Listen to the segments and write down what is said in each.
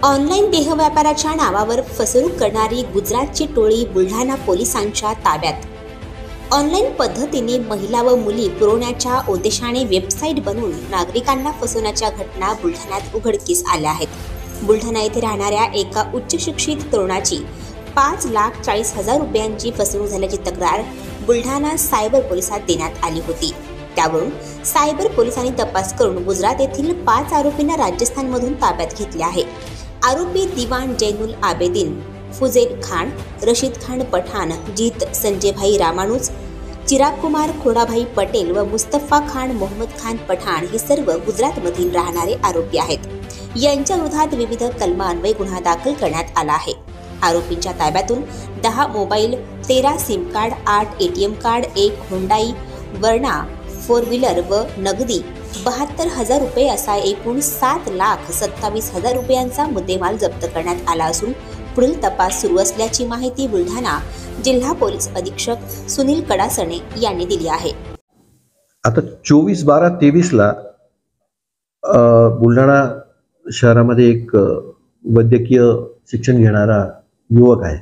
Online देहव्यापाराच्या नावावर फसवणूक करणारी गुजरातची टोळी बुलढाणा पोलिसांच्या ताब्यात। ऑनलाईन पद्धतीने महिला व मुली पुरवण्याच्या उद्देशाने वेबसाईट बनवून नागरिकांना फसवण्याच्या घटना बुलढाण्यात उघडकीस आल्या आहेत। बुलढाणा येथे राहणाऱ्या एका उच्च शिक्षित तरुणाची 5,40,000 रुपयांची फसवणूक झाल्याची तक्रार बुलढाणा सायबर पोलिसात देण्यात आली होती। त्यावरून सायबर पोलिसांनी तपास करून गुजरात येथील 5 आरोपींना राजस्थानमधून ताब्यात घेतले आहे। आरोपी दिवान जैनुल आबेदीन, फुजेल खान, रशीद खान पठाण, जीत संजयभाई रामानुज, चिराग कुमार खोडाभाई पटेल व मुस्तफा खान मोहम्मद खान पठाण हे सर्व गुजरातमधील राहणारे आरोपी आहेत। यांच्या विरोधात विविध कलमान्वये गुन्हा दाखल करण्यात आला आहे। आरोपींच्या ताब्यातून 10 mobile, 13 SIM card, 8 ATM card, 1 Hyundai Verna 4 wheeler व नगदी 72,000 रुपये असा एकूण 7,27,000 रुपयांचा मुद्देमाल जप्त करण्यात आला असून पुढील तपास सुरू असल्याची माहिती बुलढाणा जिल्हा पोलीस अधीक्षक सुनील कडासणे यांनी दिली आहे। आता 24/12/23 ला बुलढाणा शहरामध्ये एक वैद्यकीय शिक्षण घेणारा युवक आहे।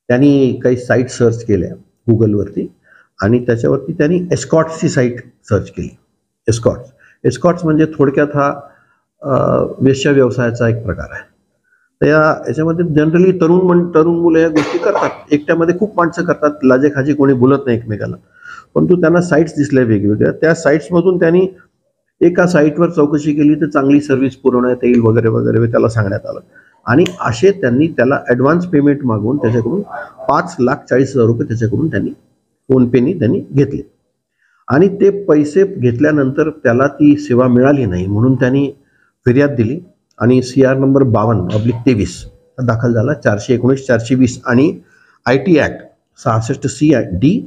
त्यांनी काही साईट सर्च केल्या गुगलवरती आणि त्याच्यावरती त्यांनी एस्कॉर्ट्सची साईट सर्च केली। एस्कॉर्ट्स म्हणजे थोडक्यात हा वेश्या व्यवसायाचा एक प्रकार आहे। तर याच्यामध्ये जनरली तरुण मुलं या गोष्टी करतात। एकट्यामध्ये खूप माणसं करतात, लाजेखाजी कोणी बोलत नाही एकमेकाला, परंतु त्यांना साईट्स दिसल्या वेगवेगळ्या। त्या साईट्समधून त्यांनी एका साईटवर चौकशी केली तर चांगली सर्व्हिस पुरवण्यात येईल वगैरे वगैरे त्याला सांगण्यात आलं आणि असे त्यांनी त्याला ॲडव्हान्स पेमेंट मागवून त्याच्याकडून 5,40,000 रुपये त्याच्याकडून त्यांनी फोनपेनी त्यांनी घेतले आणि ते पैसे घेतल्यानंतर त्याला ती सेवा मिळाली नाही म्हणून त्यांनी फिर्याद दिली आणि CR नंबर 52/23 दाखल झाला। 419, 420 आणि IT ॲक्ट 66C/D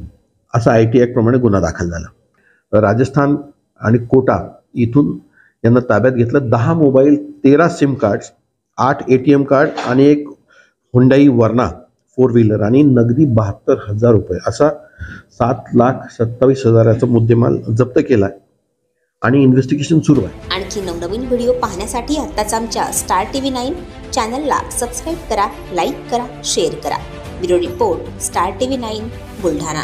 असा IT ॲक्ट प्रमाणे गुन्हा दाखल झाला। राजस्थान आणि कोटा इथून यांना ताब्यात घेतलं। 10 mobile, 13 SIM cards, 8 ATM card आणि 1 हुंडाई वर्ना 4 व्हीलर आणि नगदी 72,000 रुपये असा 7,27,000 मुद्देमाल जप्त केला आणि इन्व्हेस्टिगेशन सुरू आहे। आणखी नवनवीन व्हिडिओ पाहण्यासाठी आताच आमच्या स्टार TV 9 चॅनलला सबस्क्राईब करा, लाईक करा, शेअर करा। Bureau report, star TV 9 Buldhana.